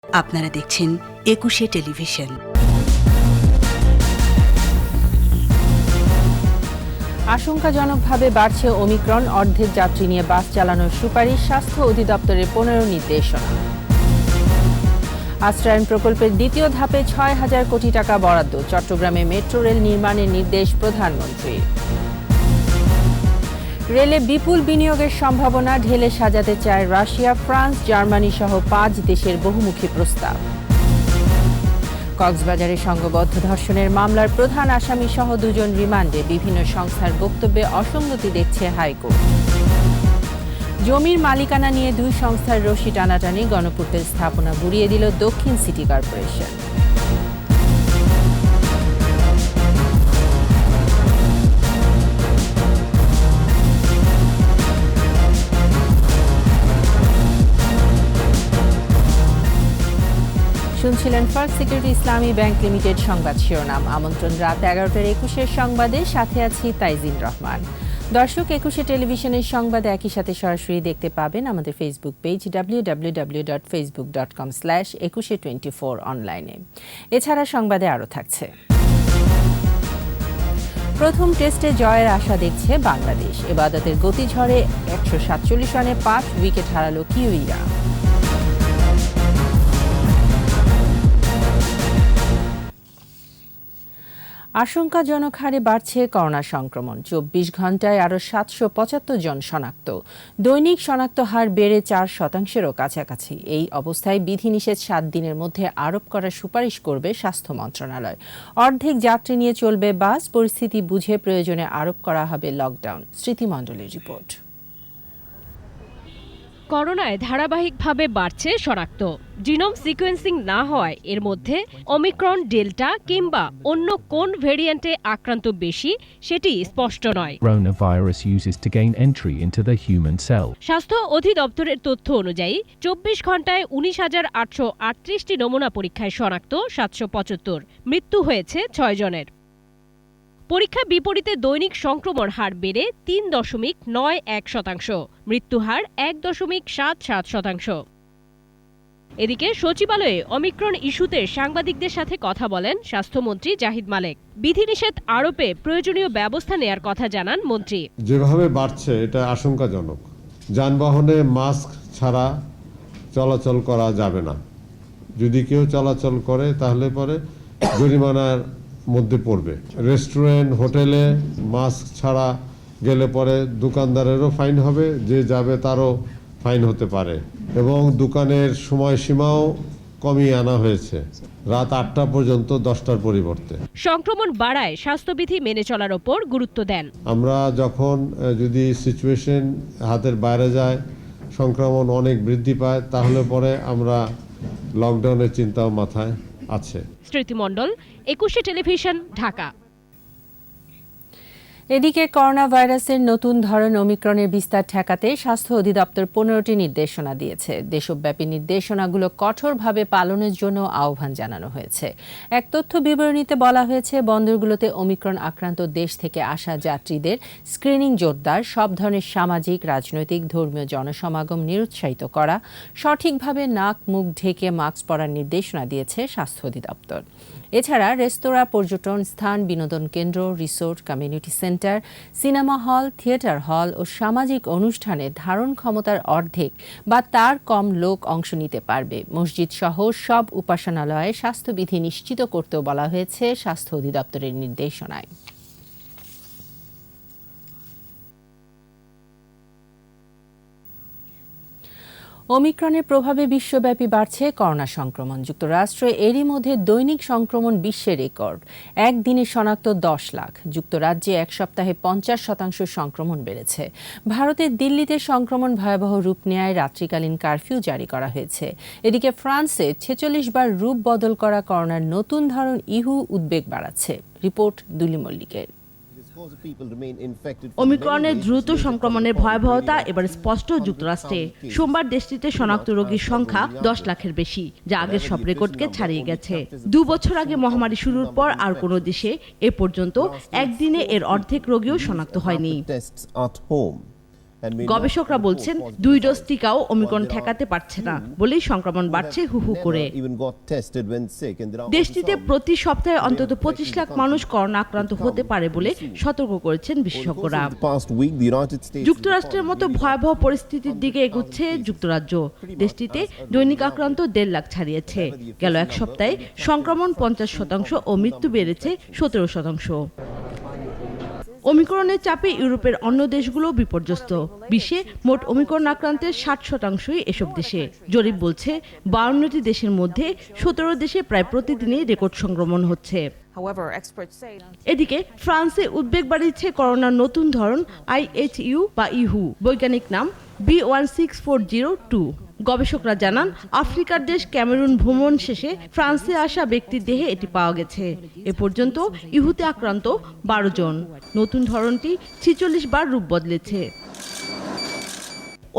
আপনারা দেখছেন একুশে টেলিভিশন। আশঙ্কাজনকভাবে বাড়ছে ওমিক্রন, অর্ধেক যাত্রী নিয়ে বাস চালানোর সুপারিশ, স্বাস্থ্য অধিদপ্তরের 15 নির্দেশনা। আশ্রয়ণ প্রকল্পের দ্বিতীয় ধাপে 6,000 কোটি টাকা বরাদ্দ, চট্টগ্রামে মেট্রো রেল নির্মাণের নির্দেশ প্রধানমন্ত্রীর। রেলে বিপুল বিনিয়োগের সম্ভাবনা ঢেলে সাজাতে চায় রাশিয়া, ফ্রান্স, জার্মানি সহ 5 দেশের বহুমুখী প্রস্তাব। কক্সবাজারে সংঘবদ্ধ ধর্ষণের মামলার প্রধান আসামি সহ 2 জন রিমান্ডে, বিভিন্ন সংস্থার বক্তব্যে অসঙ্গতি দেখছে হাইকোর্ট। জমির মালিকানা নিয়ে 2 সংস্থার রশি টানাটানি, গণপূর্তের স্থাপনা গুড়িয়ে দিল দক্ষিণ সিটি কর্পোরেশন। শুনছিলেন ফার্স্ট সিকিউরিটি ইসলামী ব্যাংক লিমিটেড সংবাদ শিরোনাম। আমন্ত্রণ রাত 11টার 21 সংবাদে, সাথে আছি তাইজিন রহমান। দর্শক, একুশে টেলিভিশনের সংবাদ একই সাথে সরাসরি দেখতে পাবেন আমাদের ফেসবুক পেজ www.facebook.com/2124 অনলাইনে। এছাড়া সংবাদে আরও থাকছে: প্রথম টেস্টে জয়ের আশা দেখছে বাংলাদেশ, এবাদতের গতিঝড়ে 147 রানে 5 উইকেট হারালো কিউইরা। আশঙ্কাজনক হারে বাড়ছে করোনা সংক্রমণ, 24 ঘন্টায় আরও 775 জন শনাক্ত। দৈনিক শনাক্ত হার বেড়ে 4%-এরও কাছাকাছি। এই অবস্থায় বিধিনিষেধ 7 দিনের মধ্যে আরোপ করার সুপারিশ করবে স্বাস্থ্য মন্ত্রণালয়। অর্ধেক যাত্রী নিয়ে চলবে বাস, পরিস্থিতি বুঝে প্রয়োজনে আরোপ করা হবে লকডাউন। স্মৃতিমণ্ডলের রিপোর্ট। করোনায় ধারাবাহিকভাবে বাড়ছে শনাক্ত। জিনোম সিকোয়েন্সিং না হওয়ায় এর মধ্যে ওমিক্রন, ডেল্টা কিংবা অন্য কোন ভেরিয়েন্টে আক্রান্ত বেশি সেটি স্পষ্ট নয়। Coronavirus uses to gain entry into the human cell. স্বাস্থ্য অধিদপ্তরের তথ্য অনুযায়ী 24 ঘন্টায় 19,838টি নমুনা পরীক্ষায় শনাক্ত 775, মৃত্যু হয়েছে 6 জনের। পরীক্ষা বিপরীতে দৈনিক সংক্রমণ হার বেড়ে 3.91%, মৃত্যু হার 1.77%। এদিকে সচিবালয়ে অমিক্রন ইস্যুতে সাংবাদিকদের সাথে কথা বলেন স্বাস্থ্যমন্ত্রী জাহিদ মালেক। বিধিনিষেধ আরোপে প্রয়োজনীয় ব্যবস্থা নেয়ার কথা জানান মন্ত্রী। যেভাবে বাড়ছে এটা আশঙ্কাজনক। যানবাহনে মাস্ক ছাড়া চলাচল করা যাবে না। যদি কেউ চলাচল করে তাহলে পরে জরিমানার মধ্যে পড়বে। রেস্টুরেন্ট, হোটেলে মাস্ক ছাড়া গেলে পরে দোকানদারেরও ফাইন হবে, যে যাবে তারও ফাইন হতে পারে। এবং দোকানের সময়সীমাও কমিয়ে আনা হয়েছে, রাত 8টা পর্যন্ত 10টার পরিবর্তে। সংক্রমণ বাড়ায় স্বাস্থ্যবিধি মেনে চলার ওপর গুরুত্ব দেন। আমরা যখন যদি সিচুয়েশন হাতের বাইরে যায়, সংক্রমণ অনেক বৃদ্ধি পায়, তাহলে পরে আমরা লকডাউনের চিন্তাও মাথায় আছে। স্মৃতিমণ্ডল, একুশে টেলিভিশন, ঢাকা। এদিকে করোনা ভাইরাসের নতুন ধরন ওমিক্রনের বিস্তার ঠেকাতে স্বাস্থ্য অধিদপ্তর 15টি নির্দেশনা দিয়েছে। দেশব্যাপী নির্দেশনাগুলো কঠোরভাবে পালনের জন্য আহ্বান জানানো হয়েছে। এক তথ্য বিবরণীতে বলা হয়েছে, বন্দরগুলোতে ওমিক্রন আক্রান্ত দেশ থেকে আসা যাত্রীদের স্ক্রিনিং জোরদার, সব ধরনের সামাজিক, রাজনৈতিক, ধর্মীয় জনসমাগম নিরুৎসাহিত করা, সঠিকভাবে নাক মুখ ঢেকে মাস্ক পরার নির্দেশনা দিয়েছে স্বাস্থ্য অধিদপ্তর। এছাড়া রেস্তোরাঁ, পর্যটন স্থান, বিনোদন কেন্দ্র, resort, community centre, cinema hall, theatre hall ও সামাজিক অনুষ্ঠানে ধারণ ক্ষমতার অর্ধেক বা তার কম লোক অংশ নিতে পারবে। মসজিদ সহ সব উপাসনালয়ে স্বাস্থ্যবিধি নিশ্চিত করতেও বলা হয়েছে স্বাস্থ্য অধিদপ্তরের নির্দেশনায়। ওমিক্রনের প্রভাবে বিশ্বব্যাপী বাড়ছে করোনা সংক্রমণ। যুক্তরাষ্ট্রে এরই মধ্যে দৈনিক সংক্রমণ বিশ্বের রেকর্ড, একদিনে শনাক্ত 10 লাখ। যুক্তরাজ্যে এক সপ্তাহে 50% সংক্রমণ বেড়েছে। ভারতের দিল্লিতে সংক্রমণ ভয়াবহ রূপ নেয় রাত্রিকালীন কারফিউ জারি করা হয়েছে। এদিকে ফ্রান্সে 46 বার রূপ বদল করা করোনার নতুন ধরন ইহু উদ্বেগ বাড়াচ্ছে। রিপোর্ট দুলি মল্লিকের। ওমিক্রনের দ্রুত সংক্রমণের ভয়াবহতা এবার স্পষ্ট যুক্তরাষ্ট্রে। সোমবার দেশটিতে শনাক্ত রোগীর সংখ্যা 10 লাখের বেশি, যা আগের সব রেকর্ডকে ছাড়িয়ে গেছে। 2 বছর আগে মহামারী শুরুর পর আর কোনো দেশে এ পর্যন্ত একদিনে এর অর্ধেক রোগীও শনাক্ত হয়নি। গবেষকরা বলছেন 2 ডোজ টিকাও ওমিক্রন ঠেকাতে পারছে না বলেই সংক্রমণ বাড়ছে হু হু করে। দেশটিতে প্রতি সপ্তাহে অন্তত 25 লাখ মানুষ করোনা আক্রান্ত হতে পারে বলে সতর্ক করেছেন বিশেষজ্ঞরা। যুক্তরাষ্ট্রের মতো ভয়াবহ পরিস্থিতির দিকে এগুচ্ছে যুক্তরাজ্য। দেশটিতে দৈনিক আক্রান্ত 1.5 লাখ ছাড়িয়েছে। গেল এক সপ্তাহে সংক্রমণ 50% ও মৃত্যু বেড়েছে 17%। ওমিক্রনের চাপে ইউরোপের অন্য দেশগুলো বিপর্যস্ত। বিশ্বে মোট ওমিক্রন আক্রান্তের 60%ই এসব দেশে। জরিপ বলছে 52টি দেশের মধ্যে 17 দেশে প্রায় প্রতিদিনই রেকর্ড সংক্রমণ হচ্ছে। এদিকে ফ্রান্সে উদ্বেগ বাড়িয়েছে করোনার নতুন ধরন IHU বা ইহু, বৈজ্ঞানিক নাম B16402। গবেষকরা জানান আফ্রিকার দেশ ক্যামেরুন ভ্রমণ শেষে ফ্রান্সে আসা ব্যক্তির দেহে এটি পাওয়া গেছে। এ পর্যন্ত ইহুতে আক্রান্ত 12 জন। নতুন ধরনটি 46 বার রূপ বদলেছে।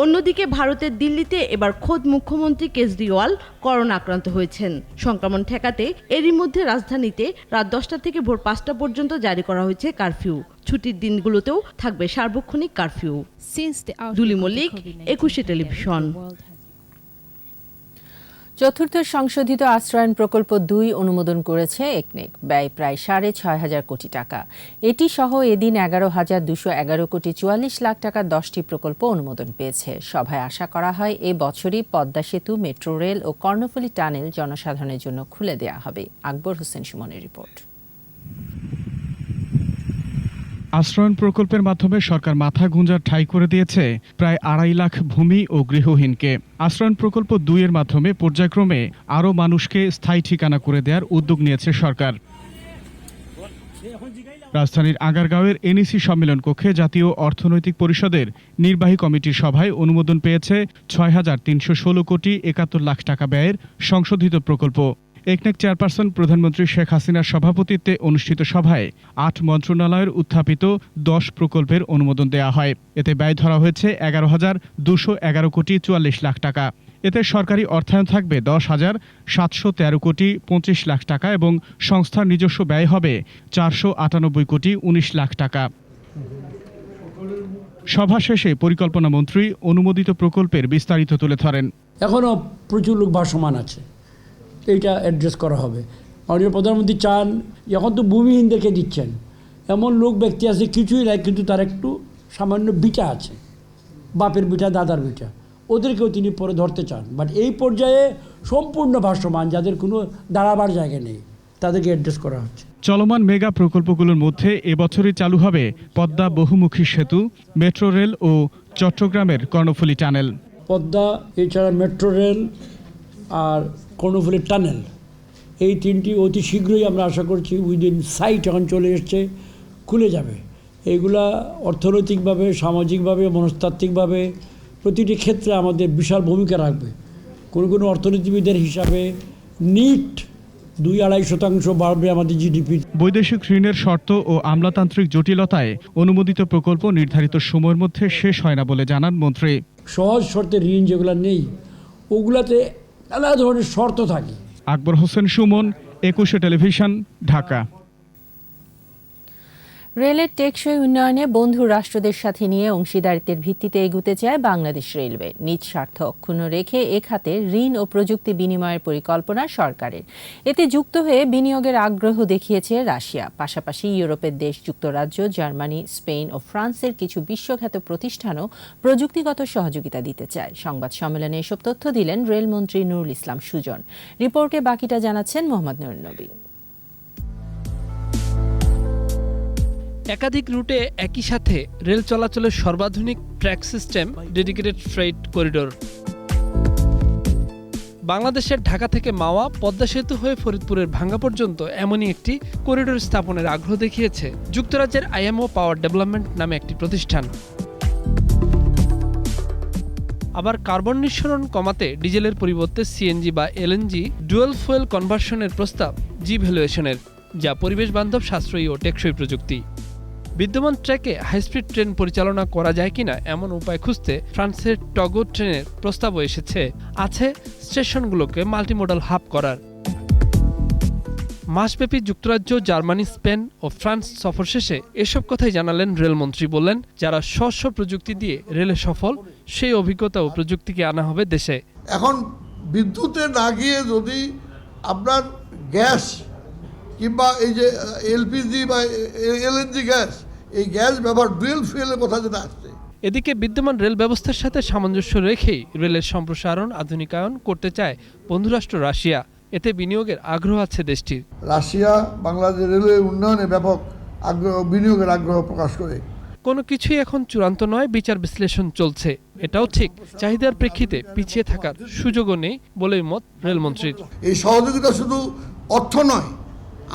অন্যদিকে ভারতের দিল্লিতে এবার খোদ মুখ্যমন্ত্রী কেজরিওয়াল করোনা আক্রান্ত হয়েছেন। সংক্রমণ ঠেকাতে এরই মধ্যে রাজধানীতে রাত 10টা থেকে ভোর 5টা পর্যন্ত জারি করা হয়েছে কারফিউ। ছুটির দিনগুলোতেও থাকবে সার্বক্ষণিক কারফিউ। দুলি মল্লিক, 21 টেলিভিশন। চতুর্থ সংশোধিত আশ্রয়ণ প্রকল্প 2 অনুমোদন করেছে একনেক। ব্যয় প্রায় 6,500 কোটি টাকা। এটি সহ এদিন 11,211 কোটি 44 লাখ টাকার 10টি প্রকল্প অনুমোদন পেয়েছে। সভায় আশা করা হয় এ বছরই পদ্মা সেতু, মেট্রো রেল ও কর্ণফুলী টানেল জনসাধারণের জন্য খুলে দেওয়া হবে। আকবর হোসেন সুমনের রিপোর্ট। আশ্রয়ণ প্রকল্পের মাধ্যমে সরকার মাথা গুঁজার ঠাঁই করে দিয়েছে প্রায় 2.5 লাখ ভূমি ও গৃহহীনকে। আশ্রয়ণ প্রকল্প 2 এর মাধ্যমে পর্যায়ক্রমে আরও মানুষকে স্থায়ী ঠিকানা করে দেওয়ার উদ্যোগ নিয়েছে সরকার। রাজধানীর আগারগাঁওয়ের NEC সম্মেলন কক্ষে জাতীয় অর্থনৈতিক পরিষদের নির্বাহী কমিটির সভায় অনুমোদন পেয়েছে 6,316 কোটি 71 লাখ টাকা ব্যয়ের সংশোধিত প্রকল্প। একনেক চেয়ারপারসন প্রধানমন্ত্রী শেখ হাসিনার সভাপতিত্বে অনুষ্ঠিত সভায় 8 মন্ত্রণালয়ের উত্থাপিত 10 প্রকল্পের অনুমোদন দেওয়া হয়। এতে ব্যয় ধরা হয়েছে 11,211 কোটি 44 লাখ টাকা। এতে সরকারি অর্থায়ন থাকবে 10,713 কোটি 25 লাখ টাকা এবং সংস্থার নিজস্ব ব্যয় হবে 498 কোটি 19 লাখ টাকা। সভা শেষে পরিকল্পনা মন্ত্রী অনুমোদিত প্রকল্পের বিস্তারিত তুলে ধরেন। এখনও প্রচুর লোক ভাসমান আছে, এইটা অ্যাড্রেস করা হবে। মাননীয় প্রধানমন্ত্রী চান, এখন তো ভূমিহীনদেরকে দিচ্ছেন, এমন লোক ব্যক্তি আছে কিছুই নাই কিন্তু তার একটু সামান্য বিটা আছে, বাপের বিটা, দাদার বিটা, ওদেরকেও তিনি পরে ধরতে চান। বাট এই পর্যায়ে সম্পূর্ণ ভাসমান, যাদের কোনো দাঁড়াবার জায়গা নেই, তাদেরকে অ্যাড্রেস করা হচ্ছে। চলমান মেগা প্রকল্পগুলোর মধ্যে এবছরই চালু হবে পদ্মা বহুমুখী সেতু, মেট্রো রেল ও চট্টগ্রামের কর্ণফুলী টানেল। পদ্মা, এছাড়া মেট্রো রেল আর কর্ণফুলী টানেল, এই 3টি অতি শীঘ্রই আমরা আশা করছি উইদিন সাইট এখন চলে এসছে, খুলে যাবে। এইগুলা অর্থনৈতিকভাবে, সামাজিকভাবে, মনস্তাত্ত্বিকভাবে প্রতিটি ক্ষেত্রে আমাদের বিশাল ভূমিকা রাখবে। কোনো অর্থনীতিবিদের হিসাবে নিট 2-2.5% বাড়বে আমাদের জিডিপি। বৈদেশিক ঋণের শর্ত ও আমলাতান্ত্রিক জটিলতায় অনুমোদিত প্রকল্প নির্ধারিত সময়ের মধ্যে শেষ হয় না বলে জানান মন্ত্রী। সহজ শর্তে ঋণ যেগুলো নেই, ওগুলাতে নানা ধরনের শর্ত থাকে। আকবর হোসেন সুমন, 21 টেলিভিশন, ঢাকা। রেলের টেকসই উন্নয়নে বন্ধু রাষ্ট্রদের সাথে নিয়ে অংশীদারিত্বের ভিত্তিতে এগুতে চায় বাংলাদেশ রেলওয়ে। নিজ স্বার্থ অক্ষুণ্ণ রেখে এ খাতে ঋণ ও প্রযুক্তি বিনিময়ের পরিকল্পনা সরকারের। এতে যুক্ত হয়ে বিনিয়োগের আগ্রহ দেখিয়েছে রাশিয়া। পাশাপাশি ইউরোপের দেশ যুক্তরাজ্য, জার্মানি, স্পেন ও ফ্রান্সের কিছু বিশ্বখ্যাত প্রতিষ্ঠানও প্রযুক্তিগত সহযোগিতা দিতে চায়। সংবাদ সম্মেলনে এসব তথ্য দিলেন রেলমন্ত্রী নুরুল ইসলাম সুজন। রিপোর্টে বাকিটা জানাচ্ছেন মোহাম্মদ নুরুন নবী। একাধিক রুটে একই সাথে রেল চলাচলের সর্বাধুনিক track system, dedicated freight corridor. বাংলাদেশের ঢাকা থেকে মাওয়া, পদ্মা সেতু হয়ে ফরিদপুরের ভাঙ্গা পর্যন্ত এমনই একটি করিডোর স্থাপনের আগ্রহ দেখিয়েছে যুক্তরাজ্যের IMO পাওয়ার ডেভেলপমেন্ট নামে একটি প্রতিষ্ঠান। আবার কার্বন নিঃসরণ কমাতে ডিজেলের পরিবর্তে CNG বা LNG ডুয়েল ফুয়েল কনভার্সনের প্রস্তাব জি-ভ্যালুয়েশনের, যা পরিবেশ বান্ধব, সাশ্রয়ী ও টেকসই প্রযুক্তি। বিদ্যমান ট্র্যাকে হাইস্পিড ট্রেন পরিচালনা করা যায় কিনা এমন উপায় খুঁজতে ফ্রান্সের টগো ট্রেনের প্রস্তাবও এসেছে। আছে স্টেশনগুলোকে মাল্টিমোডাল হাব করার। মাসব্যাপী যুক্তরাজ্য, জার্মানি, স্পেন ও ফ্রান্স সফর শেষে এসব কথাই জানালেন রেলমন্ত্রী। বললেন, যারা স্ব প্রযুক্তি দিয়ে রেলে সফল, সেই অভিজ্ঞতা ও প্রযুক্তিকে আনা হবে দেশে। এখন বিদ্যুতে না গিয়ে যদি আপনার গ্যাস কিংবা এই যে এলপিজি বা এলএনজি গ্যাস, এই গ্যাস ব্যবহার ডুয়েল ফুয়েলের কথা যেটা আসছে। এদিকে বিদ্যমান রেল ব্যবস্থার সাথে সামঞ্জস্য রেখেই রেলের সম্প্রসারণ, আধুনিকায়ন করতে চায় বন্ধুরাষ্ট্র রাশিয়া। এতে বিনিয়োগের আগ্রহ আছে দেশটির। রাশিয়া বাংলাদেশ রেলওয়ে উন্নয়নে ব্যাপক বিনিয়োগের আগ্রহ প্রকাশ করে। কোনো কিছুই এখন চূড়ান্ত নয়, বিচার বিশ্লেষণ চলছে। এটাও ঠিক, চাহিদার প্রেক্ষিতে পিছিয়ে থাকার সুযোগও নেই বলেই মত রেলমন্ত্রীর। এই সহযোগিতা শুধু অর্থ নয়,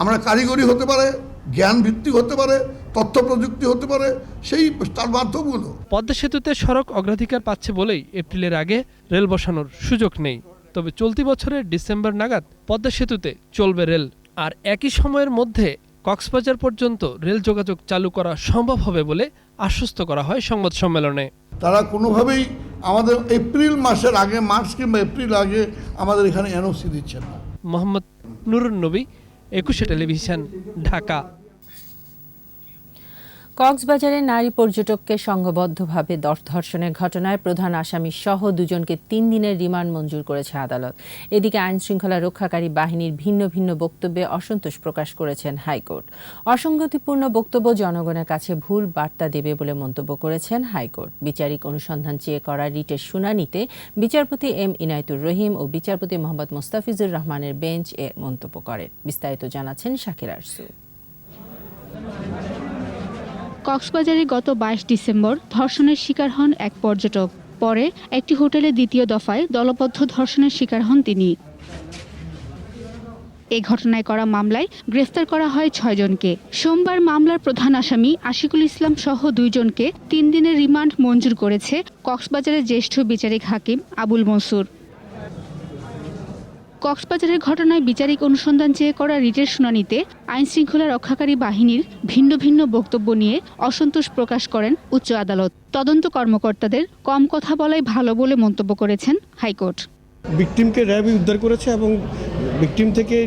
আমরা কারিগরি হতে পারে, জ্ঞান ভিত্তিক হতে পারে, তথ্য প্রযুক্তি হতে পারে, সেই তার মাধ্যমগুলো। পদ্মা সেতুতে সড়ক অগ্রাধিকার পাচ্ছে বলেই এপ্রিলের আগে রেল বসানোর সুযোগ নেই। তবে চলতি বছরের ডিসেম্বর নাগাদ পদ্মা সেতুতে চলবে রেল। আর একই সময়ের মধ্যে কক্সবাজার পর্যন্ত রেল যোগাযোগ চালু করা সম্ভব হবে বলে আশ্বস্ত করা হয় সংবাদ সম্মেলনে। তারা কোনোভাবেই আমাদের এপ্রিল মাসের আগে, মার্চ কিংবা এপ্রিল আগে আমাদের এখানে এনওসি দিচ্ছেন না। মোহাম্মদ নুরুন নবী, একুশে টেলিভিশন, ঢাকা। কক্সবাজারে নারী পর্যটককে সংঘবদ্ধভাবে ধর্ষণের ঘটনায় প্রধান আসামি সহ দুজনকে 3 দিনের রিমান্ড মঞ্জুর করেছে আদালত। এদিকে আইনশৃঙ্খলা রক্ষাকারী বাহিনীর ভিন্ন ভিন্ন বক্তব্যে অসন্তোষ প্রকাশ করেছেন হাইকোর্ট। অসঙ্গতিপূর্ণ বক্তব্য জনগণের কাছে ভুল বার্তা দেবে বলে মন্তব্য করেছেন হাইকোর্ট। বিচারিক অনুসন্ধান চেয়ে করা রিটের শুনানিতে বিচারপতি এম ইনায়েতুর রহিম ও বিচারপতি মোহাম্মদ মোস্তাফিজুর রহমানের বেঞ্চ এ মন্তব্য করেন। বিস্তারিত জানাচ্ছেন শাকির আরসু। কক্সবাজারে গত 22 ডিসেম্বর ধর্ষণের শিকার হন এক পর্যটক। পরে একটি হোটেলে দ্বিতীয় দফায় দলবদ্ধ ধর্ষণের শিকার হন তিনি। এ ঘটনায় করা মামলায় গ্রেফতার করা হয় 6 জনকে। সোমবার মামলার প্রধান আসামি আশিকুল ইসলাম সহ 2 জনকে 3 দিনের রিমান্ড মঞ্জুর করেছে কক্সবাজারের জ্যেষ্ঠ বিচারিক হাকিম আবুল মনসুর। কক্সবাজারের ঘটনায় বিচারিক অনুসন্ধান চেয়ে করা রিটের শুনানিতে আইনশৃঙ্খলা রক্ষাকারী বাহিনীর ভিন্ন ভিন্ন বক্তব্য নিয়ে অসন্তোষ প্রকাশ করেন উচ্চ আদালত। তদন্ত কর্মকর্তাদের কম কথা বলাই ভালো বলে মন্তব্য করেছেন হাইকোর্ট। ভিকটিমকে র্যাবই উদ্ধার করেছে এবং ভিকটিম থেকে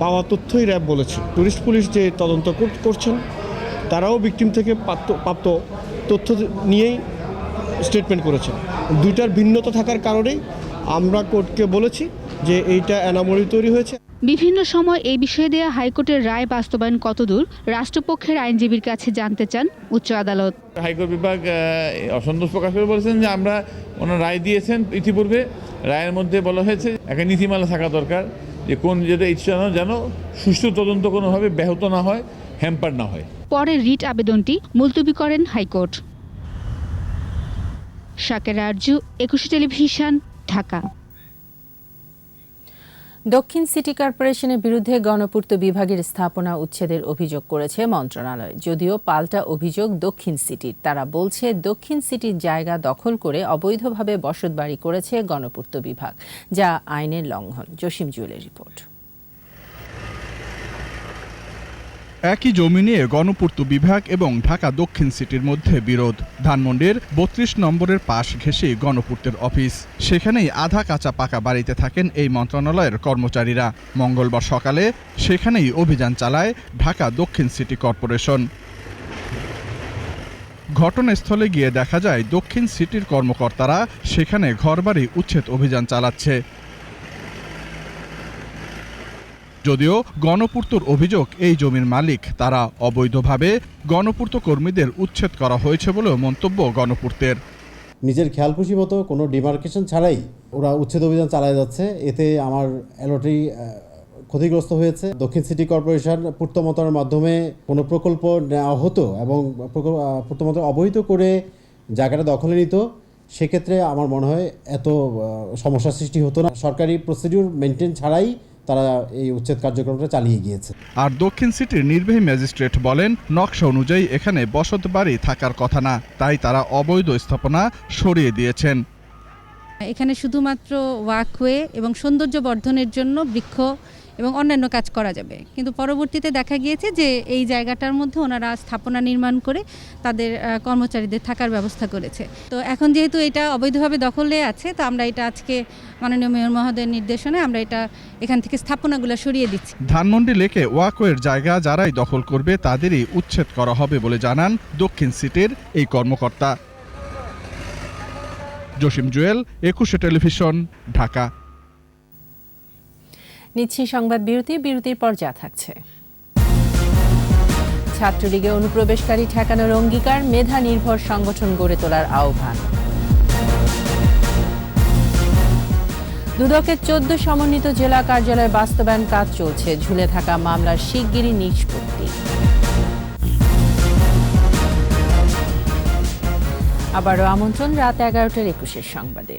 পাওয়া তথ্যই র্যাব বলেছে। টুরিস্ট পুলিশ যে তদন্ত করছেন তারাও ভিকটিম থেকে প্রাপ্ত তথ্য নিয়েই স্টেটমেন্ট করেছেন। দুইটার ভিন্নতা থাকার কারণেই আমরা কোর্টকে বলেছি যে এইটা এনামরি তৈরি হয়েছে। বিভিন্ন সময় এই বিষয়ে দেয়া হাইকোর্টের রায় বাস্তবায়ন কতদূর রাষ্ট্রপক্ষের আইনজীবীর কাছে জানতে চান উচ্চ আদালত। হাইকোর্ট বিভাগ অসন্তোষ প্রকাশ করে বলেছেন যে আমরা ওনার রায় দিয়েছেন, ইতিপূর্বে রায়ের মধ্যে বলা হয়েছে একটা নীতিমালা থাকা দরকার যে কোন যেটা ইচ্ছা যেন সুষ্ঠু তদন্ত কোনোভাবে ব্যাহত না হয়, হ্যাম্পার না হয়। পরে রিট আবেদনটি মুলতবি করেন হাইকোর্ট। শাকির আরজু, একুশে টেলিভিশন, ঢাকা। দক্ষিণ সিটি কর্পোরেশনের বিরুদ্ধে গণপূর্ত বিভাগের স্থাপনা উচ্ছেদের অভিযোগ করেছে মন্ত্রণালয়। যদিও পাল্টা অভিযোগ দক্ষিণ সিটির। তারা বলছে দক্ষিণ সিটির জায়গা দখল করে অবৈধভাবে বসতবাড়ি করেছে গণপূর্ত বিভাগ, যা আইনের লঙ্ঘন। জসিম জুয়েলের রিপোর্ট। একই জমি নিয়ে গণপূর্ত বিভাগ এবং ঢাকা দক্ষিণ সিটির মধ্যে বিরোধ। ধানমন্ডির 32 নম্বরের পাশ ঘেঁষে গণপূর্তের অফিস। সেখানেই আধা কাঁচা পাকা বাড়িতে থাকেন এই মন্ত্রণালয়ের কর্মচারীরা। মঙ্গলবার সকালে সেখানেই অভিযান চালায় ঢাকা দক্ষিণ সিটি কর্পোরেশন। ঘটনাস্থলে গিয়ে দেখা যায় দক্ষিণ সিটির কর্মকর্তারা সেখানে ঘরবাড়ি উচ্ছেদ অভিযান চালাচ্ছে। যদিও গণপূর্তর অভিযোগ এই জমির মালিক তারা অবৈধভাবে গণপূর্ত কর্মীদের উচ্ছেদ করা হয়েছে বলেও মন্তব্য গণপূর্তের। নিজের খেয়ালখুশি মতো কোনো ডিমার্কেশন ছাড়াই ওরা উচ্ছেদ অভিযান চালায় যাচ্ছে। এতে আমার অ্যালটরি ক্ষতিগ্রস্ত হয়েছে। দক্ষিণ সিটি কর্পোরেশন পূর্ত মন্ত্রণালয়ের মাধ্যমে কোনো প্রকল্প নেওয়া হতো এবং পূর্ত মন্ত্রণালয় অবহিত করে জায়গাটা দখলে নিত, সেক্ষেত্রে আমার মনে হয় এত সমস্যার সৃষ্টি হতো না। সরকারি প্রসিডিউর মেনটেন ছাড়াই তারা এই উচ্ছেদ কার্যক্রমটা চালিয়ে গিয়েছে। আর দক্ষিণ সিটির নির্বাহী ম্যাজিস্ট্রেট বলেন নকশা অনুযায়ী এখানে বসত বাড়ি থাকার কথা না, তাই তারা অবৈধ স্থাপনা সরিয়ে দিয়েছেন। এখানে শুধুমাত্র ওয়াকওয়ে এবং সৌন্দর্য বর্ধনের জন্য বৃক্ষ এবং অন্যান্য কাজ করা যাবে। কিন্তু পরবর্তীতে দেখা গিয়েছে যে এই জায়গাটার মধ্যে ওনারা স্থাপনা নির্মাণ করে তাদের কর্মচারীদের থাকার ব্যবস্থা করেছে। তো এখন যেহেতু এটা অবৈধভাবে দখলে আছে, তো আমরা এটা আজকে মাননীয় মেয়র মহোদয়ের নির্দেশনায় আমরা এটা এখান থেকে স্থাপনাগুলো সরিয়ে দিচ্ছি। ধানমন্ডি লেকে ওয়াকওয়ের জায়গা যারাই দখল করবে তাদেরই উচ্ছেদ করা হবে বলে জানান দক্ষিণ সিটির এই কর্মকর্তা। জসিম জুয়েল, 21 টেলিভিশন, ঢাকা। নিচ্ছি সংবাদ বিরতির পর যা থাকছে। ছাত্রলীগে অনুপ্রবেশকারী ঠেকানোর অঙ্গীকার, মেধা নির্ভর সংগঠন গড়ে তোলার আহ্বান। দুদকের 14 সমন্বিত জেলা কার্যালয় বাস্তবায়ন কাজ চলছে, ঝুলে থাকা মামলার শিগগিরই নিষ্পত্তি। আবারও আমন্ত্রণ রাত 11টার 21 সংবাদে।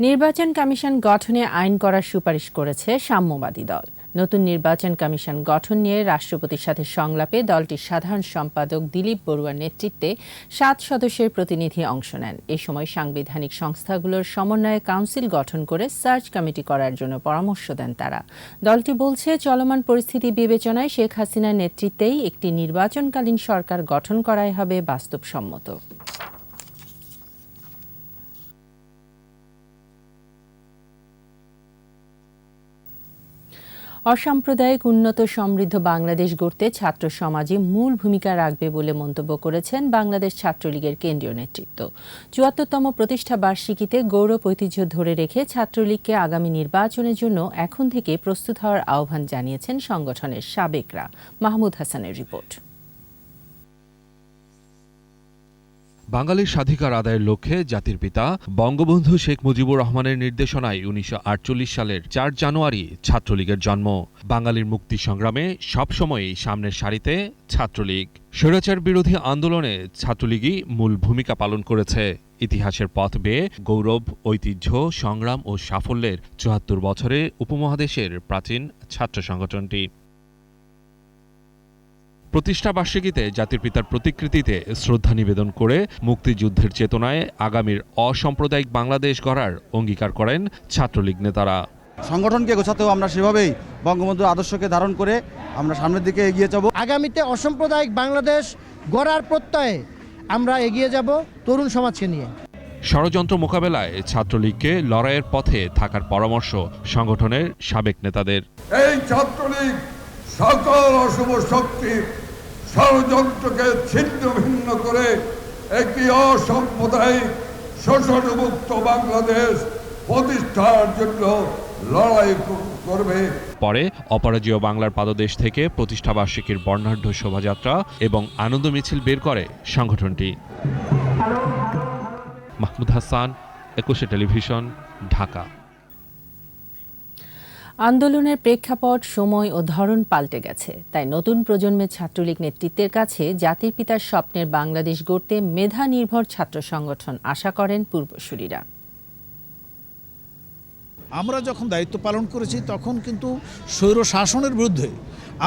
নির্বাচন কমিশন গঠনে আইন করার সুপারিশ করেছে সাম্যবাদী দল। নতুন নির্বাচন কমিশন গঠন নিয়ে রাষ্ট্রপতির সাথে সংলাপে দলটির সাধারণ সম্পাদক দিলীপ বড়ুয়ার নেতৃত্বে 7 সদস্যের প্রতিনিধি অংশ নেন। এ সময় সাংবিধানিক সংস্থাগুলোর সমন্বয়ে কাউন্সিল গঠন করে সার্চ কমিটি করার জন্য পরামর্শ দেন তারা। দলটি বলছে, চলমান পরিস্থিতি বিবেচনায় শেখ হাসিনার নেতৃত্বেই একটি নির্বাচনকালীন সরকার গঠন করাই হবে বাস্তবসম্মত। অসাম্প্রদায়িক উন্নত সমৃদ্ধ বাংলাদেশ গড়তে ছাত্র সমাজই মূল ভূমিকা রাখবে বলে মন্তব্য করেছেন বাংলাদেশ ছাত্রলীগের কেন্দ্রীয় নেতৃত্ব। ৭৪তম প্রতিষ্ঠা বার্ষিকীতে গৌরব ঐতিহ্য ধরে রেখে ছাত্রলীগকে আগামী নির্বাচনের জন্য এখন থেকে প্রস্তুত হওয়ার আহ্বান জানিয়েছেন সংগঠনের সাবেকরা। মাহমুদ হাসানের রিপোর্ট। বাঙালির স্বাধিকার আদায়ের লক্ষ্যে জাতির পিতা বঙ্গবন্ধু শেখ মুজিবুর রহমানের নির্দেশনায় ১৯৪৮ সালের ৪ জানুয়ারি ছাত্রলীগের জন্ম। বাঙালির মুক্তি সংগ্রামে সবসময়ই সামনের সারিতে ছাত্রলীগ। স্বৈরাচার বিরোধী আন্দোলনে ছাত্রলীগই মূল ভূমিকা পালন করেছে। ইতিহাসের পথ বেয়ে গৌরব, ঐতিহ্য, সংগ্রাম ও সাফল্যের ৭৪ বছরে উপমহাদেশের প্রাচীন ছাত্র সংগঠনটি। প্রতিষ্ঠা বার্ষিকীতে জাতির পিতার প্রতিকৃতিতে শ্রদ্ধা নিবেদন করে মুক্তিযুদ্ধের চেতনায় আগামীর অসাম্প্রদায়িক বাংলাদেশ গড়ার অঙ্গীকার করেন ছাত্রলীগ নেতারা। সংগঠনকে গোছাতেও আমরা সেভাবেই বঙ্গবন্ধুর আদর্শকে ধারণ করে আমরা সামনের দিকে এগিয়ে যাব। আগামীতে অসাম্প্রদায়িক বাংলাদেশ গড়ার প্রত্যয়ে আমরা এগিয়ে যাব তরুণ সমাজকে নিয়ে। ষড়যন্ত্র মোকাবেলায় ছাত্রলীগকে লড়াইয়ের পথে থাকার পরামর্শ সংগঠনের সাবেক নেতাদের। এই ছাত্রলীগ সকল অশুভ শক্তির ষড়যন্ত্রকে ছিন্ন ভিন্ন করে একটি অসাম্প্রদায়িক শোষণমুক্ত বাংলাদেশ প্রতিষ্ঠার জন্য লড়াই করবে। পরে অপরাজেয় বাংলার পাদদেশ থেকে প্রতিষ্ঠা বার্ষিকীর বর্ণাঢ্য শোভাযাত্রা এবং আনন্দ মিছিল বের করে সংগঠনটি। মাহমুদ হাসান, 21 টেলিভিশন, ঢাকা। আন্দোলনের প্রেক্ষাপট, সময় ও ধরন পাল্টে গেছে। তাই নতুন প্রজন্মের ছাত্রলীগ নেতৃত্বের কাছে জাতির পিতার স্বপ্নের বাংলাদেশ গড়তে মেধা নির্ভর ছাত্র সংগঠন আশা করেন পূর্বসূরিরা। আমরা যখন দায়িত্ব পালন করেছি তখন কিন্তু স্বৈর শাসনের বিরুদ্ধে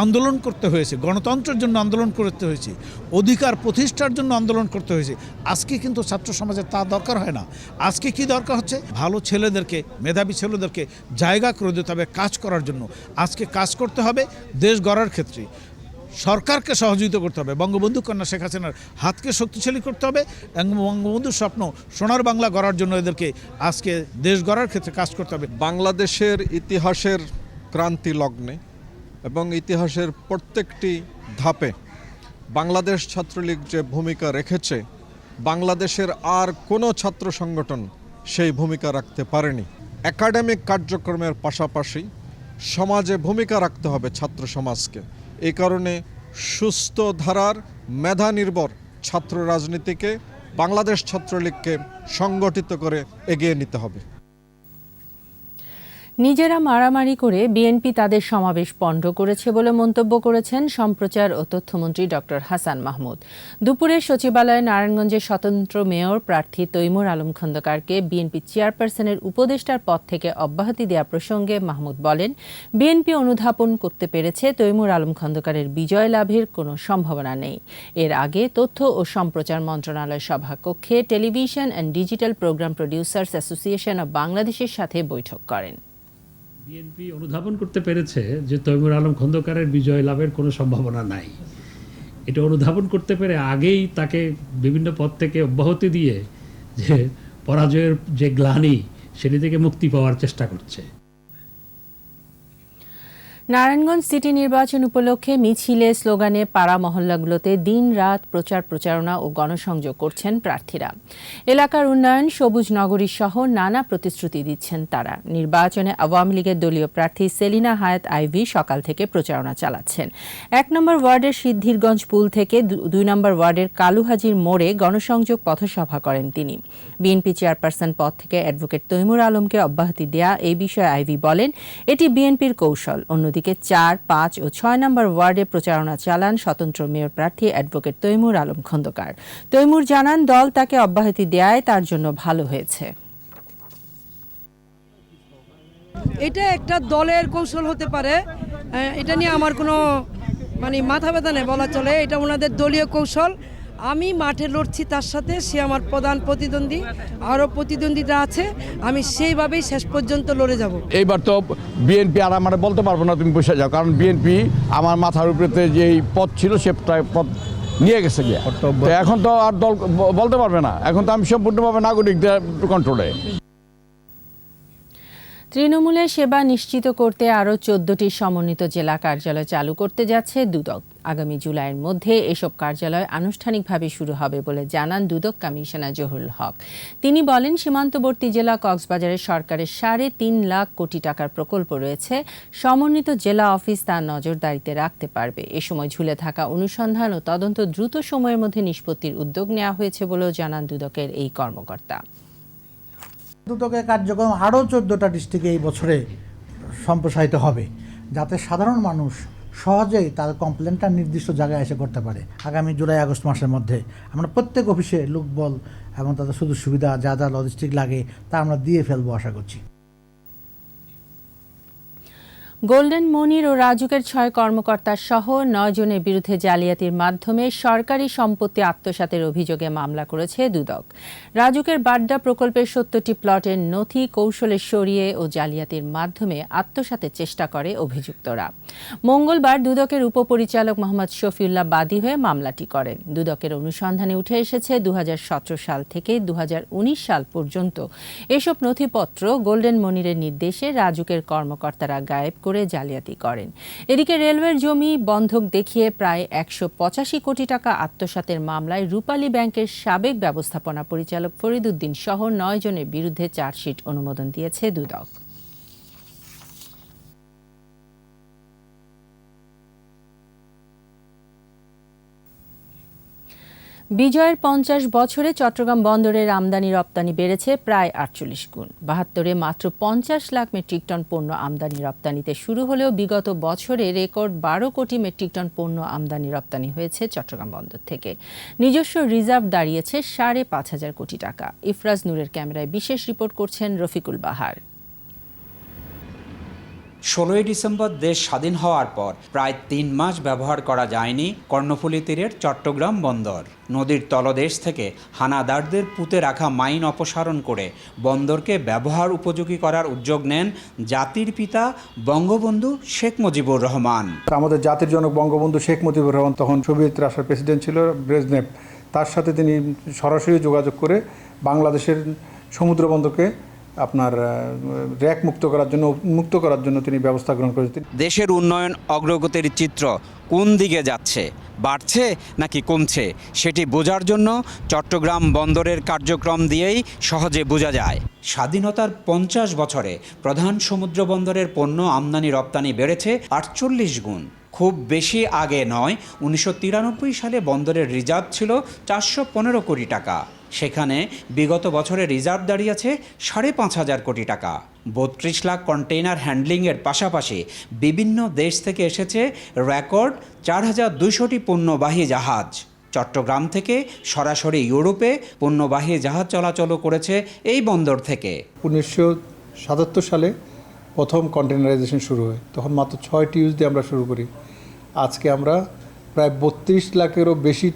আন্দোলন করতে হয়েছে, গণতন্ত্রের জন্য আন্দোলন করতে হয়েছে, অধিকার প্রতিষ্ঠার জন্য আন্দোলন করতে হয়েছে। আজকে কিন্তু ছাত্র সমাজে তা দরকার হয় না। আজকে কি দরকার হচ্ছে, ভালো ছেলেদেরকে, মেধাবী ছেলেদেরকে জায়গা করে দিতে হবে কাজ করার জন্য। আজকে কাজ করতে হবে দেশ গড়ার ক্ষেত্রে, সরকারকে সহযোগিতা করতে হবে, বঙ্গবন্ধু কন্যা শেখ হাসিনার হাতকে শক্তিশালী করতে হবে এবং বঙ্গবন্ধুর স্বপ্ন সোনার বাংলা গড়ার জন্য এদেরকে আজকে দেশ গড়ার ক্ষেত্রে কাজ করতে হবে। বাংলাদেশের ইতিহাসের ক্রান্তি লগ্নে এবং ইতিহাসের প্রত্যেকটি ধাপে বাংলাদেশ ছাত্রলীগ যে ভূমিকা রেখেছে, বাংলাদেশের আর কোনো ছাত্র সংগঠন সেই ভূমিকা রাখতে পারেনি। একাডেমিক কার্যক্রমের পাশাপাশি সমাজে ভূমিকা রাখতে হবে ছাত্র সমাজকে। এই কারণে সুস্থ ধারার মেধা নির্ভর ছাত্র রাজনীতিকে, বাংলাদেশ ছাত্রলীগকে সংগঠিত করে এগিয়ে নিতে হবে। নিজেরা মারামারি করে বিএনপি তাদের সমাবেশ পণ্ড করেছে বলে মন্তব্য করেছেন সম্প্রচার ও তথ্যমন্ত্রী ডক্টর হাসান মাহমুদ। দুপুরে সচিবালয়ে নারায়ণগঞ্জের স্বতন্ত্র মেয়র প্রার্থী তৈমুর আলম খন্দকারকে বিএনপি চেয়ারপারসনের উপদেষ্টার পদ থেকে অব্যাহতি দেওয়া প্রসঙ্গে মাহমুদ বলেন, বিএনপি অনুধাবন করতে পেরেছে তৈমুর আলম খন্দকারের বিজয় লাভের কোনো সম্ভাবনা নেই। এর আগে তথ্য ও সম্প্রচার মন্ত্রণালয় সভাকক্ষে television and digital program producers association of বাংলাদেশের সাথে বৈঠক করেন। বিএনপি অনুধাবন করতে পেরেছে যে তৈমুর আলম খন্দকারের বিজয় লাভের কোনো সম্ভাবনা নাই। এটা অনুধাবন করতে পেরে আগেই তাকে বিভিন্ন পদ থেকে অব্যাহতি দিয়ে যে পরাজয়ের যে গ্লানি সেটি থেকে মুক্তি পাওয়ার চেষ্টা করছে। নারায়ণগঞ্জ সিটি নির্বাচন উপলক্ষে মিছিলে, স্লোগানে পাড়া মহল্লাগুলোতে দিন-রাত প্রচারণা ও গণসংযোগ করছেন প্রার্থীরা। এলাকার উন্নয়ন, সবুজ নগরী সহ নানা প্রতিশ্রুতি দিচ্ছেন তারা। নির্বাচনে আওয়ামী লীগের দলীয় প্রার্থী সেলিনা হায়াত আইভী সকাল থেকে প্রচারণা চালাচ্ছেন। ১ নম্বর ওয়ার্ডের সিদ্ধিরগঞ্জ পুল থেকে ২ নম্বর ওয়ার্ডের কালুহাজির মোড়ে গণসংযোগ পথসভা করেন তিনি। বিএনপি চেয়ারপারসন পদ থেকে অ্যাডভোকেট তৈমুর আলমকে অব্যাহতি দেয়া এই বিষয়ে আইভী বলেন, এটি বিএনপির কৌশল। অন্যদিকে ৪, ৫ ও ৬ নম্বর ওয়ার্ডে প্রচারণা চালান স্বতন্ত্র মেয়র প্রার্থী অ্যাডভোকেট তৈমুর আলম খন্দকার। তৈমুর জানান, দল তাকে অব্যাহতি দেয়ায় তার জন্য ভালো হয়েছে। এটা একটা দলের কৌশল হতে পারে, এটা নিয়ে আমার কোনো মাথা ব্যথা নেই বলা চলে। এটা ওনাদের দলীয় কৌশল। আমি মাঠে লড়ছি তার সাথে, সে আমার প্রধান প্রতিদ্বন্দ্বী, আরও প্রতিদ্বন্দ্বীরা আছে, আমি সেইভাবেই শেষ পর্যন্ত লড়ে যাব। এইবার তো বিএনপি আর আমার বলতে পারবো না তুমি বসে যাও, কারণ বিএনপি আমার মাথার উপরে যে পদ ছিল সে পদ নিয়ে গেছে গিয়ে। এখন তো আর দল বলতে পারবে না, এখন তো আমি সম্পূর্ণভাবে নাগরিকদের কন্ট্রোলে। তৃণমূলের সেবা নিশ্চিত করতে আরও ১৪টি সমন্বিত জেলা কার্যালয় চালু করতে যাচ্ছে দুদক। আগামী জুলাইয়ের মধ্যে এসব কার্যালয় আনুষ্ঠানিকভাবে শুরু হবে বলে জানান দুদক কমিশনার জহুরুল হক। তিনি বলেন, সীমান্তবর্তী জেলা কক্সবাজারের সরকারের ৩.৫ লাখ কোটি টাকার প্রকল্প রয়েছে। সমন্বিত জেলা অফিস তার নজরদারিতে রাখতে পারবে। এ সময় ঝুলে থাকা অনুসন্ধান ও তদন্ত দ্রুত সময়ের মধ্যে নিষ্পত্তির উদ্যোগ নেওয়া হয়েছে বলেও জানান দুদকের এই কর্মকর্তা। দুদকের কার্যক্রম আরও 14টা ডিস্ট্রিক্টে এই বছরে সম্প্রসারিত হবে, যাতে সাধারণ মানুষ সহজেই তার কমপ্লেনটা নির্দিষ্ট জায়গায় এসে করতে পারে। আগামী জুলাই-আগস্ট মাসের মধ্যে আমরা প্রত্যেক অফিসে লোকবল এবং তাদের সুযোগ সুবিধা যা যা লজিস্টিক লাগে তা আমরা দিয়ে ফেলবো আশা করছি। গোল্ডেন মনির ও রাজুকের ৬ কর্মকর্তা সহ ৯ জনের বিরুদ্ধে জালিয়াতির মাধ্যমে সরকারি সম্পত্তি আত্মসাতের অভিযোগে মামলা করেছে দুদক। রাজুকের বাড্ডা প্রকল্পের ৭০টি প্লটের নথি কৌশলে সরিয়ে ও জালিয়াতির মাধ্যমে আত্মসাতের চেষ্টা করে অভিযুক্তরা। মঙ্গলবার দুদকের উপপরিচালক মোহাম্মদ শফিউল্লাহ বাদী হয়ে মামলাটি করেন। দুদকের অনুসন্ধানে উঠে এসেছে ২০১৭ সাল থেকে ২০১৯ সাল পর্যন্ত এসব নথিপত্র গোল্ডেন মনিরের নির্দেশে রাজুকের কর্মকর্তারা গায়েব করে জালিয়াতি করেন। এদিকে রেলওয়ের জমি বন্ধক দেখিয়ে প্রায় ১৮৫ কোটি টাকা আত্মসাতের মামলায় রূপালী ব্যাংকের সাবেক ব্যবস্থাপনা পরিচালক ফরিদ উদ্দিন সহ ৯ জনের বিরুদ্ধে চার্জশিট অনুমোদন দিয়েছে দুদক। বিজয়ের ৫০ বছরে চট্টগ্রাম বন্দরের আমদানি রপ্তানি বেড়েছে প্রায় ৪৮ গুণ। ৭২-এ মাত্র ৫০ লাখ মেট্রিক টন পণ্য আমদানি রপ্তানিতে শুরু হলেও বিগত বছরে রেকর্ড ১২ কোটি মেট্রিক টন পণ্য আমদানি রপ্তানি হয়েছে চট্টগ্রাম বন্দর থেকে। নিজস্ব রিজার্ভ দাঁড়িয়েছে ৫,৫০০ কোটি টাকা। ইফরাজ নূরের ক্যামেরায় বিশেষ রিপোর্ট করছেন রফিকুল বাহার। ১৬ই ডিসেম্বর দেশ স্বাধীন হওয়ার পর প্রায় ৩ মাস ব্যবহার করা যায়নি কর্ণফুলী তীরের চট্টগ্রাম বন্দর। নদীর তলদেশ থেকে হানাদারদের পুঁতে রাখা মাইন অপসারণ করে বন্দরকে ব্যবহার উপযোগী করার উদ্যোগ নেন জাতির পিতা বঙ্গবন্ধু শেখ মুজিবুর রহমান। আমাদের জাতির জনক বঙ্গবন্ধু শেখ মুজিবুর রহমান তখন সোভিয়েত রাশিয়ার প্রেসিডেন্ট ছিল ব্রেজনেভ, তার সাথে তিনি সরাসরি যোগাযোগ করে বাংলাদেশের সমুদ্র বন্দরকে আপনার র্যাক মুক্ত করার জন্য তিনি ব্যবস্থা গ্রহণ করেছেন। দেশের উন্নয়ন অগ্রগতির চিত্র কোন দিকে যাচ্ছে, বাড়ছে নাকি কমছে, সেটি বোঝার জন্য চট্টগ্রাম বন্দরের কার্যক্রম দিয়েই সহজে বোঝা যায়। স্বাধীনতার ৫০ বছরে প্রধান সমুদ্র বন্দরের পণ্য আমদানি রপ্তানি বেড়েছে ৪৮ গুণ। খুব বেশি আগে নয়, ১৯৯৩ সালে বন্দরের রিজার্ভ ছিল ৪১৫ কোটি টাকা। সেখানে বিগত বছরে রিজার্ভ দাঁড়িয়েছে ৫,৫০০ কোটি টাকা। ৩২ লাখ কন্টেইনার হ্যান্ডলিংয়ের পাশাপাশি বিভিন্ন দেশ থেকে এসেছে রেকর্ড ৪,২০০টি পণ্যবাহী জাহাজ। চট্টগ্রাম থেকে সরাসরি ইউরোপে পণ্যবাহী জাহাজ চলাচলও করেছে এই বন্দর থেকে। ১৯৭৭ সালে প্রথম কন্টেনারাইজেশন শুরু হয়, তখন মাত্র ৬ টিউজ দিয়ে আমরা শুরু করি। আজকে আমরা প্রায় ৩২ লাখেরও বেশি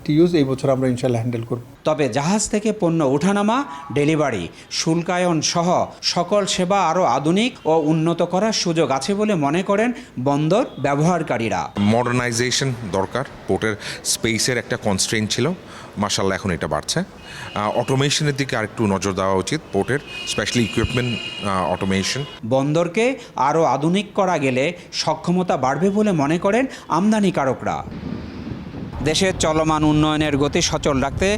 টিউজ এই বছর আমরা ইনশাল্লাহ হ্যান্ডেল করব। তবে জাহাজ থেকে পণ্য ওঠানামা, ডেলিভারি, শুল্কায়ন সহ সকল সেবা আরও আধুনিক ও উন্নত করার সুযোগ আছে বলে মনে করেন বন্দর ব্যবহারকারীরা। মডার্নাইজেশন দরকার, পোর্টের স্পেসের একটা কনস্ট্রেইন ছিল, মাশাআল্লাহ এখন এটা বাড়ছে। অটোমেশনের দিকে আরেকটু নজর দেওয়া উচিত পোর্টের, স্পেশালি ইকুইপমেন্ট অটোমেশন। বন্দরকে আরও আধুনিক করা গেলে সক্ষমতা বাড়বে বলে মনে করেন আমদানিকারকরা। দেশের চলমান উন্নয়নের গতি সচল রাখতে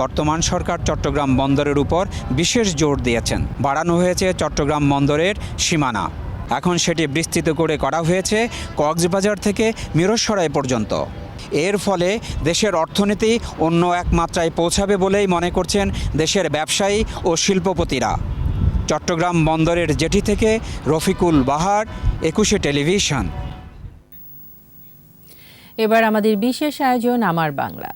বর্তমান সরকার চট্টগ্রাম বন্দরের উপর বিশেষ জোর দিয়েছেন। বাড়ানো হয়েছে চট্টগ্রাম বন্দরের সীমানা, এখন সেটি বিস্তৃত করে করা হয়েছে কক্সবাজার থেকে মিরসরাই পর্যন্ত। এর ফলে দেশের অর্থনীতি অন্য এক মাত্রায় পৌঁছাবে বলেই মনে করছেন দেশের ব্যবসায়ী ও শিল্পপতিরা। চট্টগ্রাম বন্দরের জেটি থেকে রফিকুল বাহার, 21 টেলিভিশন। এবার আমাদের বিশেষ আয়োজন আমার বাংলা।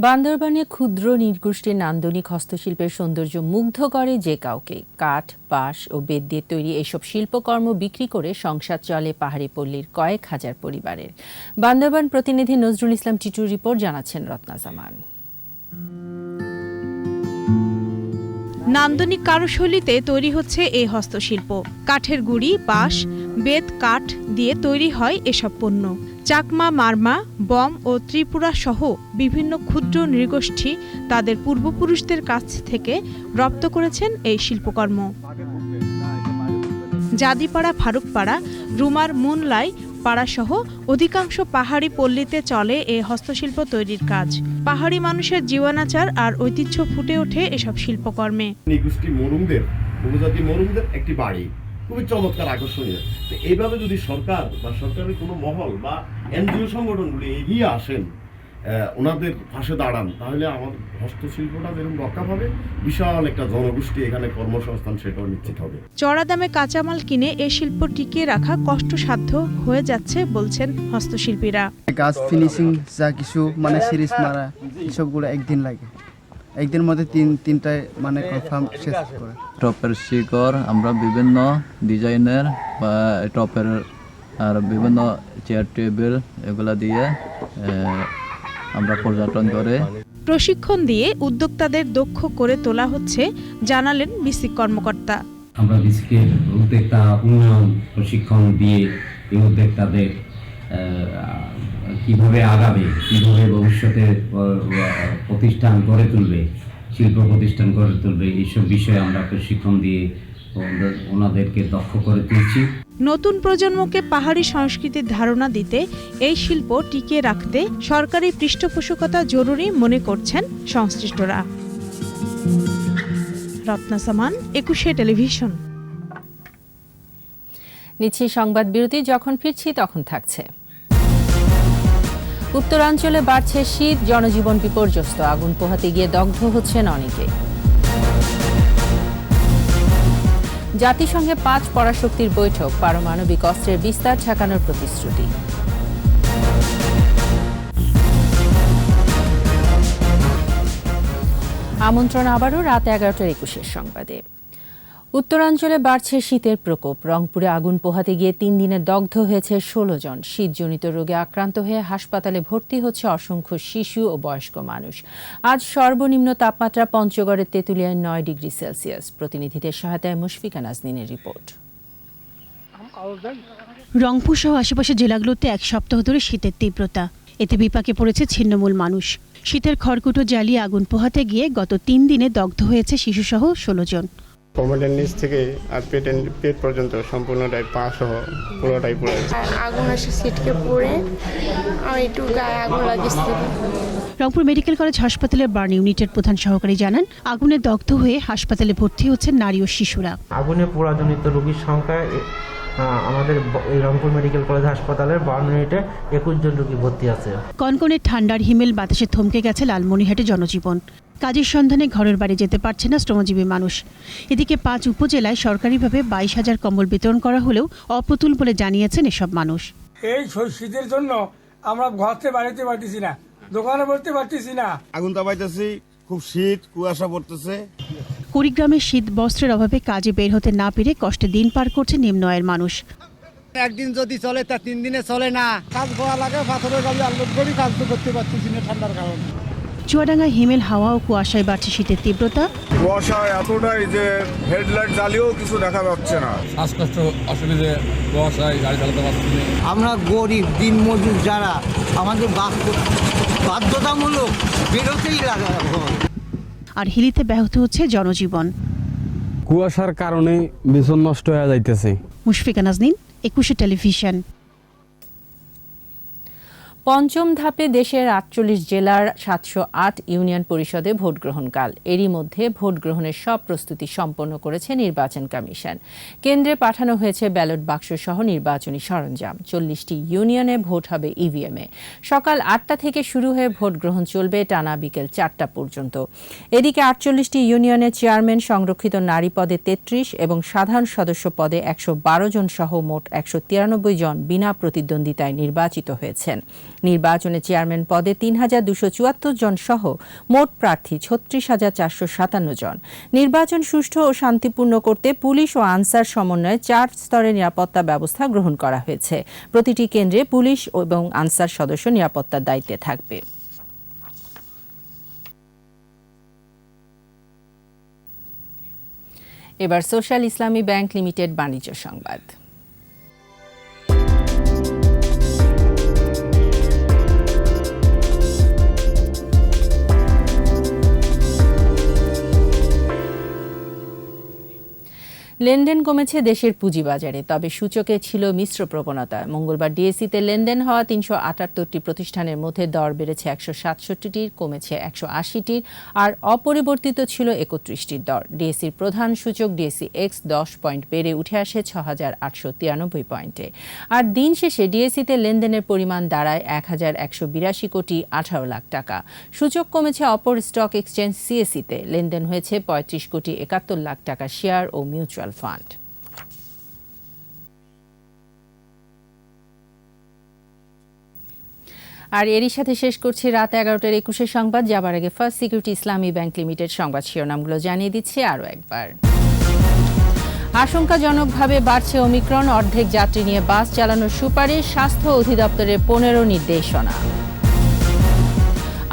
বান্দরবানে ক্ষুদ্র নৃগোষ্ঠীর নান্দনিক হস্তশিল্পের সৌন্দর্য মুগ্ধ করে যে কাউকে। কাঠ, বাঁশ ও বেত দিয়ে তৈরি এসব শিল্পকর্ম বিক্রি করে সংসার চলে পাহাড়ি পল্লীর কয়েক হাজার পরিবারের। বান্দরবান প্রতিনিধি নজরুল ইসলাম টিটুর রিপোর্ট, জানাচ্ছেন রত্না জামান। নান্দনিক কারুশৈলীতে তৈরি হচ্ছে এই হস্তশিল্প। কাঠের গুঁড়ি, বাঁশ, বেত, কাঠ দিয়ে তৈরি হয় এসব পণ্য। চাকমা, মারমা, বম ও ত্রিপুরা সহ বিভিন্ন ক্ষুদ্র নৃগোষ্ঠী তাদের পূর্বপুরুষদের কাছ থেকে রপ্ত করেছেন এই শিল্পকর্ম। জাদিপাড়া, ফারুকপাড়া, রুমার, মুনলাই পাড়াসহ অধিকাংশ পাহাড়ি পল্লীতে চলে এ হস্তশিল্প তৈরির কাজ। পাহাড়ি মানুষের জীবনাচার আর ঐতিহ্য ফুটে ওঠে এসব শিল্পকর্মে। নৃগোষ্ঠী মরুমদের, উপজাতি মরুমদের একটি বাড়ি, খুবই চমৎকার, আকর্ষণীয়। তো এইভাবে যদি সরকার বা সরকারের কোনো মহল বা এনজিও সংগঠনগুলি এগিয়ে আসেন, ওনাদের পাশে দাঁড়ান, তাহলে আমাদের হস্তশিল্পটা যেরকম রক্ষা পাবে, বিশাল একটা জনগোষ্ঠী এখানে কর্মসংস্থান সেটাও নিশ্চিত হবে। চড়া দামে কাঁচামাল কিনে এ শিল্প টিকিয়ে রাখা কষ্টসাধ্য হয়ে যাচ্ছে বলছেন হস্তশিল্পীরা। গাছ ফিনিশিং যা কিছু মানে সিরিজ মারা এসবগুলো একদিন লাগে, একদিনের মধ্যে তিনটায় মানে কনফার্ম শেষ করে। টপের শিকড় আমরা বিভিন্ন ডিজাইনের বা টপের আর বিভিন্ন চেয়ার টেবিল এগুলা দিয়ে আমরা পর্যটন করে। প্রশিক্ষণ দিয়ে উদ্যোক্তাদের দক্ষ করে তোলা হচ্ছে জানালেন বিসিক কর্মকর্তা। আমরা বিসিকের উদ্যোক্তা উন্নয়ন প্রশিক্ষণ দিয়ে এই উদ্যোক্তাদের কিভাবে আগাবে, কিভাবে ভবিষ্যতে প্রতিষ্ঠান গড়ে তুলবে, শিল্প প্রতিষ্ঠান গড়ে তুলবে, এইসব বিষয়ে আমরা প্রশিক্ষণ দিয়ে ওনাদেরকে দক্ষ করে তুলছি। নতুন প্রজন্মকে পাহাড়ি সংস্কৃতির ধারণা দিতে এই শিল্প টিকিয়ে রাখতে সরকারি পৃষ্ঠপোষকতা জরুরি মনে করছেন সংশ্লিষ্টরা। রত্না সামান, 21 টেলিভিশন। নিচ্ছি সংবাদ বিরতি, যখন ফিরছি তখন থাকছে। উত্তরাঞ্চলে বাড়ছে শীত, জনজীবন বিপর্যস্ত, আগুন পোহাতে গিয়ে দগ্ধ হচ্ছেন অনেকে। জাতিসংঘে 5 পরাশক্তির বৈঠক, পারমাণবিক অস্ত্রের বিস্তার ঠেকানোর প্রতিশ্রুতি। আমন্ত্রণ আবারও রাত 11টার 21 সংবাদে। উত্তরাঞ্চলে বাড়ছে শীতের প্রকোপ। রংপুরে আগুন পোহাতে গিয়ে 3 দিনে দগ্ধ হয়েছে 16 জন। শীতজনিত রোগে আক্রান্ত হয়ে হাসপাতালে ভর্তি হচ্ছে অসংখ্য শিশু ও বয়স্ক মানুষ। আজ সর্বনিম্ন তাপমাত্রা পঞ্চগড়ের তেঁতুলিয়ায় 9 ডিগ্রি সেলসিয়াস। প্রতিনিধিদের সহায়তায় মুশফিকা নাজনীনের রিপোর্ট। রংপুর সহ আশেপাশের জেলাগুলোতে এক সপ্তাহ ধরে শীতের তীব্রতা, এতে বিপাকে পড়েছে ছিন্নমূল মানুষ। শীতের খড়কুটো জ্বালিয়ে আগুন পোহাতে গিয়ে গত 3 দিনে দগ্ধ হয়েছে শিশুসহ 16 জন। কোমরের নিচ থেকে আর পেট পর্যন্ত সম্পূর্ণটাই পা সহ পুরোটাই পড়ে গেছে। আগুন এসে ছিটকে পড়ে আমি একটু গায়ে আগুন লাগিয়েছি। রংপুর মেডিকেল কলেজ হাসপাতালের বার্ন ইউনিটের প্রধান সহকারী জানান, আগুনে দগ্ধ হয়ে হাসপাতালে ভর্তি হচ্ছেন নারী ও শিশুরা। আগুনে পোড়াজনিত রোগীর সংখ্যা আমাদের রংপুর মেডিকেল কলেজ হাসপাতালের বার্ন ইউনিটে 21 জন রোগী ভর্তি আছে। কনকনে ঠান্ডার হিমেল বাতাসে থমকে গেছে লালমনিরহাটে জনজীবন। কাজের সন্ধানে ঘরের বাড়ি যেতে পারছে না শ্রমজীবী মানুষ। এদিকে 5 উপজেলায় সরকারিভাবে 22,000 কম্বল বিতরণ করা হলেও অপ্রতুল বলে জানিয়েছেন এসব মানুষ। এই শীতের জন্য আমরা ঘরতে বাড়িতে পারতেছি না, দোকানে বলতে পারতেছি না। আগুন তাপাইতেছি, খুব শীত, কুয়াশা পড়তেছে। কুড়িগ্রামে শীত বস্ত্রের অভাবে কাজে বের হতে না পেরে কষ্টে দিন পার করছে নিম্ন আয়ের মানুষ। একদিন যদি চলে তা 3 দিনে চলে না। কাজ করা লাগে, পাথরের গাড়ি আনলোড করি, কাজ তো করতে পারতেছি না ঠান্ডার কারণে। চুয়াডাঙ্গায় হিমেল হাওয়া ও কুয়াশায় বাড়ছে শীতের তীব্রতা। কুয়াশা এতটাই যে হেডলাইট জ্বালিয়েও কিছু দেখা যাচ্ছে না। শ্বাসকষ্ট, অসুবিধে, কুয়াশায় গাড়ি চালাতে পারছি না। আমরা গরিব দিনমজুর যারা, আমাদের বাধ্যতামূলক বেরোতেই লাগে। আর হিলিতে ব্যাহত হচ্ছে জনজীবন। কুয়াশার কারণে ভীষণ নষ্ট হয়ে যাইতেছে। মুশফিকা নাজনীন, 21 টেলিভিশন। পঞ্চম ধাপে দেশের 48 জেলার 708 ইউনিয়ন পরিষদে ভোট গ্রহণকাল। এরই মধ্যে ভোট গ্রহণের সব প্রস্তুতি সম্পন্ন করেছে নির্বাচন কমিশন। কেন্দ্রে পাঠানো হয়েছে ব্যালট বাক্স সহ নির্বাচনী সরঞ্জাম। 40টি ইউনিয়নে ভোট হবে ইভিএমে। সকাল 8টা থেকে শুরু হয়ে ভোট গ্রহণ চলবে টানা বিকেল 4টা পর্যন্ত। এদিকে 48টি ইউনিয়নের চেয়ারম্যান, সংরক্ষিত নারী পদে 33 এবং সাধারণ সদস্য পদে 112 জন সহ মোট 193 জন বিনা প্রতিদ্বন্দ্বিতায় নির্বাচিত হয়েছেন। নির্বাচনে চেয়ারম্যান পদে 3274 জন সহ মোট প্রার্থী 36,457 জন। নির্বাচন সুষ্ঠু ও শান্তিপূর্ণ করতে পুলিশ ও আনসার সমন্বয়ে 4 স্তরের নিরাপত্তা ব্যবস্থা গ্রহণ করা হয়েছে। প্রতিটি কেন্দ্রে পুলিশ এবং আনসার সদস্য নিরাপত্তার দায়িত্বে থাকবে। এবার সোশ্যাল ইসলামী ব্যাংক লিমিটেড বাণিজ্য সংবাদ। লেনদেন কমেছে দেশের পুঁজিবাজারে, তবে সূচকে ছিল মিশ্র প্রবণতা। মঙ্গলবার ডিএসইতে লেনদেন হওয়া 378টি প্রতিষ্ঠানের মধ্যে দর বেড়েছে 167টির, কমেছে 180টির, আর অপরিবর্তিত ছিল 31টির দর। ডিএসইর প্রধান সূচক ডিএসই এক্স 10 পয়েন্ট বেড়ে উঠে আসে 6,893 পয়েন্টে। আর দিন শেষে ডিএসইতে লেনদেনের পরিমাণ দাঁড়ায় 1,182 কোটি 18 লাখ টাকা। সূচক কমেছে অপর স্টক এক্সচেঞ্জ সিএসইতে, লেনদেন হয়েছে 35 কোটি 71 লাখ টাকা শেয়ার ও মিউচুয়াল ফান্ড। আর এরই সাথে শেষ করছি রাত 11টার 21 সংবাদ। যাবার আগে ফার্স্ট সিকিউরিটি ইসলামী ব্যাংক লিমিটেড সংবাদ শিরোনামগুলো জানিয়ে দিচ্ছি আরও একবার। আশঙ্কাজনকভাবে বাড়ছে ওমিক্রন, অর্ধেক যাত্রী নিয়ে বাস চালানোর সুপারিশ, স্বাস্থ্য অধিদপ্তরের 15 নির্দেশনা।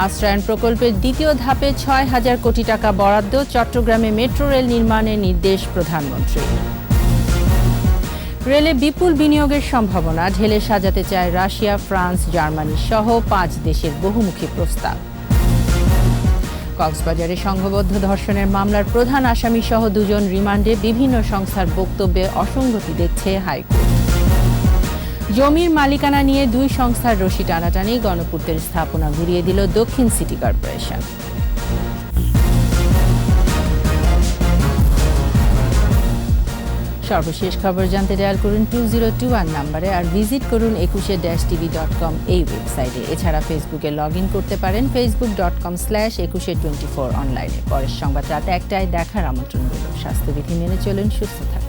আশ্রয়ন প্রকল্পের দ্বিতীয় ধাপে 6,000 কোটি টাকা বরাদ্দ, চট্টগ্রামে মেট্রো রেল নির্মাণের নির্দেশ প্রধানমন্ত্রীর। রেলে বিপুল বিনিয়োগের সম্ভাবনা, ঢেলে সাজাতে চায় রাশিয়া, ফ্রান্স, জার্মানি সহ 5 দেশের বহুমুখী প্রস্তাব। কক্সবাজারে সংঘবদ্ধ ধর্ষণের মামলার প্রধান আসামি সহ 2 জন রিমান্ডে, বিভিন্ন সংস্থার বক্তব্যে অসঙ্গতি দেখছে হাইকোর্ট। জমির মালিকানা নিয়ে 2 সংস্থার রশি টানাটানি, গণপূর্তের স্থাপনা ঘুরিয়ে দিল দক্ষিণ সিটি কর্পোরেশন। সর্বশেষ খবর জানতে ডায়াল করুন 2021 নম্বরে, আর ভিজিট করুন 21-tv.com এই ওয়েবসাইটে। এছাড়া ফেসবুকে লগ ইন করতে পারেন facebook.com/2124 অনলাইনে। পরের সংবাদ রাত 1টায় দেখার আমন্ত্রণ রইল। স্বাস্থ্যবিধি মেনে চলুন, সুস্থ থাকুন।